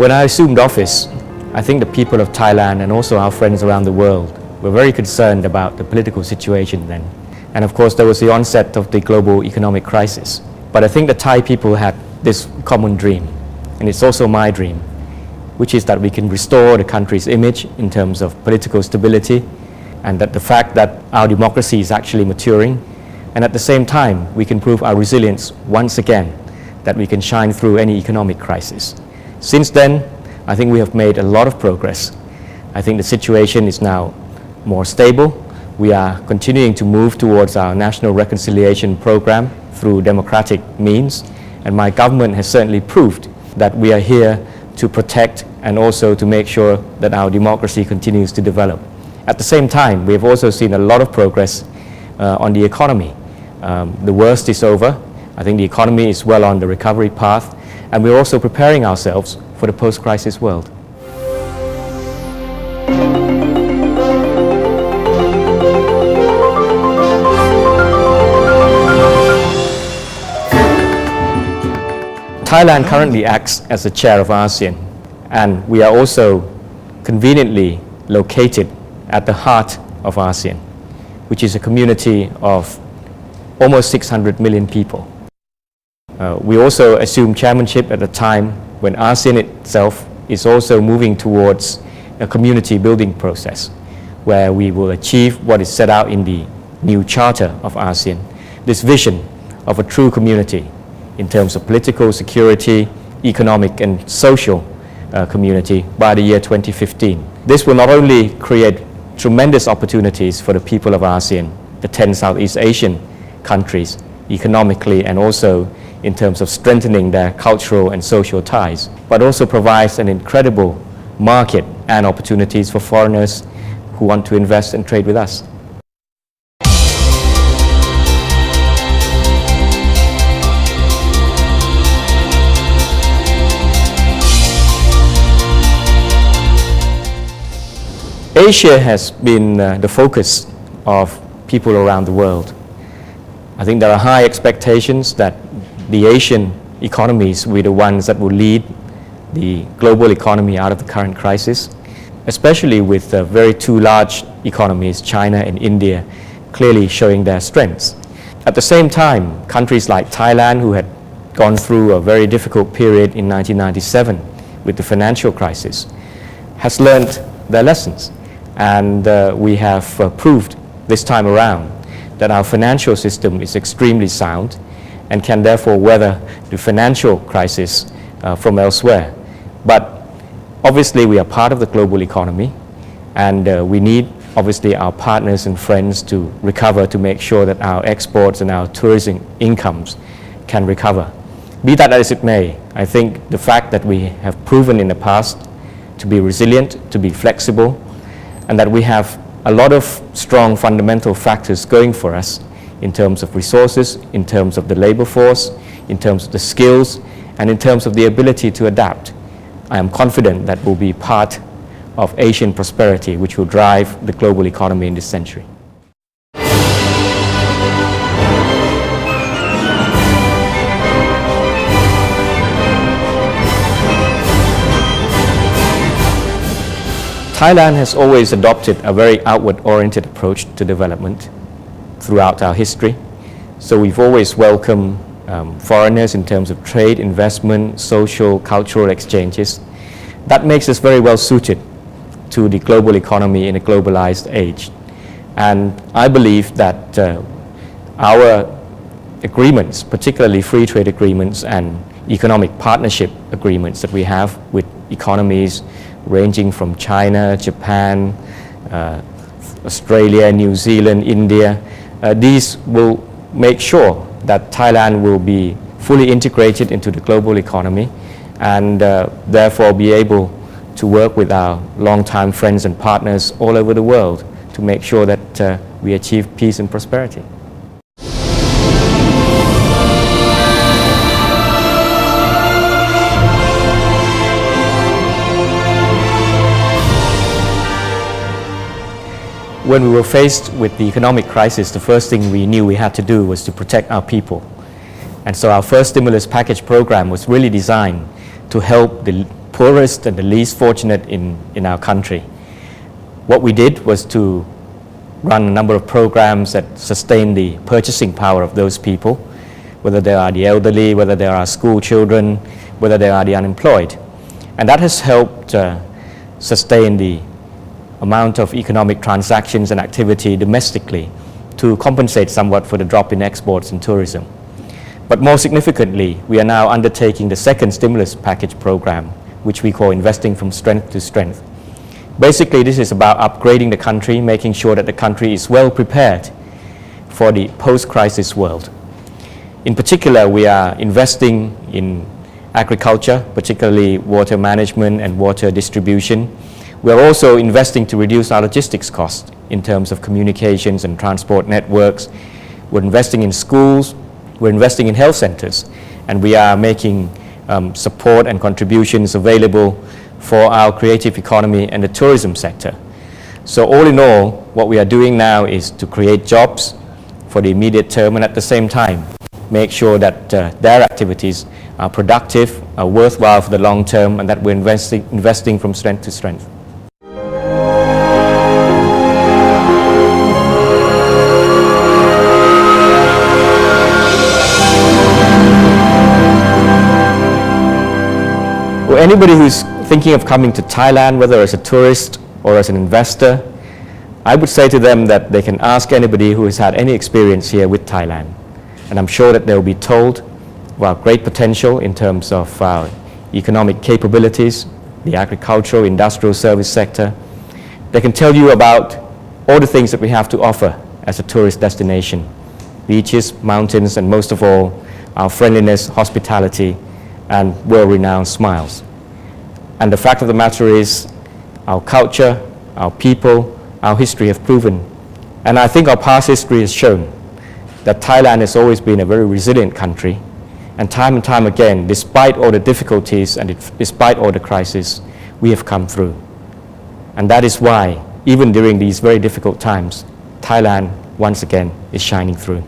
When I assumed office, I think the people of Thailand and also our friends around the world were very concerned about the political situation then. And of course, there was the onset of the global economic crisis. But I think the Thai people had this common dream, and it's also my dream, which is that we can restore the country's image in terms of political stability, and that the fact that our democracy is actually maturing, and at the same time, we can prove our resilience once again, that we can shine through any economic crisis. Since then, I think we have made a lot of progress. I think the situation is now more stable. We are continuing to move towards our national reconciliation program through democratic means, and my government has certainly proved that we are here to protect and also to make sure that our democracy continues to develop. At the same time, we have also seen a lot of progress on the economy. The worst is over. I think the economy is well on the recovery path, and we're also preparing ourselves for the post-crisis world. Thailand currently acts as the chair of ASEAN, and we are also conveniently located at the heart of ASEAN, which is a community of almost 600 million people. We also assume chairmanship at a time when ASEAN itself is also moving towards a community building process, where we will achieve what is set out in the new charter of ASEAN, this vision of a true community in terms of political, security, economic and social community by the year 2015. This will not only create tremendous opportunities for the people of ASEAN, the 10 Southeast Asian countries, economically and also in terms of strengthening their cultural and social ties, but also provides an incredible market and opportunities for foreigners who want to invest and trade with us. Asia has been the focus of people around the world. I think there are high expectations that the Asian economies will be the ones that will lead the global economy out of the current crisis, especially with very two large economies, China and India, clearly showing their strengths. At the same time, countries like Thailand, who had gone through a very difficult period in 1997 with the financial crisis, has learned their lessons. And we have proved this time around that our financial system is extremely sound and can therefore weather the financial crisis from elsewhere. But obviously we are part of the global economy, and we need obviously our partners and friends to recover, to make sure that our exports and our tourism incomes can recover. Be that as it may, I think the fact that we have proven in the past to be resilient, to be flexible, and that we have a lot of strong fundamental factors going for us in terms of resources, in terms of the labor force, in terms of the skills, and in terms of the ability to adapt. I am confident that will be part of Asian prosperity, which will drive the global economy in this century. Thailand has always adopted a very outward-oriented approach to development throughout our history. So we've always welcomed foreigners in terms of trade, investment, social, cultural exchanges. That makes us very well suited to the global economy in a globalized age. And I believe that our agreements, particularly free trade agreements and economic partnership agreements that we have with economies ranging from China, Japan, Australia, New Zealand, India, these will make sure that Thailand will be fully integrated into the global economy and therefore be able to work with our long-time friends and partners all over the world to make sure that we achieve peace and prosperity. When we were faced with the economic crisis, the first thing we knew we had to do was to protect our people. And so our first stimulus package program was really designed to help the poorest and the least fortunate in our country. What we did was to run a number of programs that sustain the purchasing power of those people, whether they are the elderly, whether they are school children, whether they are the unemployed. And that has helped sustain the amount of economic transactions and activity domestically to compensate somewhat for the drop in exports and tourism. But more significantly, we are now undertaking the second stimulus package program, which we call Investing from Strength to Strength. Basically, this is about upgrading the country, making sure that the country is well prepared for the post-crisis world. In particular, we are investing in agriculture, particularly water management and water distribution. We are also investing to reduce our logistics costs in terms of communications and transport networks. We're investing in schools, we're investing in health centers, and we are making support and contributions available for our creative economy and the tourism sector. So all in all, what we are doing now is to create jobs for the immediate term and at the same time make sure that their activities are productive, are worthwhile for the long term, and that we're investing from strength to strength. Well, anybody who's thinking of coming to Thailand, whether as a tourist or as an investor, I would say to them that they can ask anybody who has had any experience here with Thailand. And I'm sure that they'll be told about great potential in terms of our economic capabilities, the agricultural, industrial service sector. They can tell you about all the things that we have to offer as a tourist destination: beaches, mountains, and most of all, our friendliness, hospitality, and world-renowned smiles. And the fact of the matter is, our culture, our people, our history have proven, and I think our past history has shown, that Thailand has always been a very resilient country, and time again, despite all the difficulties and despite all the crises, we have come through. And that is why, even during these very difficult times, Thailand once again is shining through.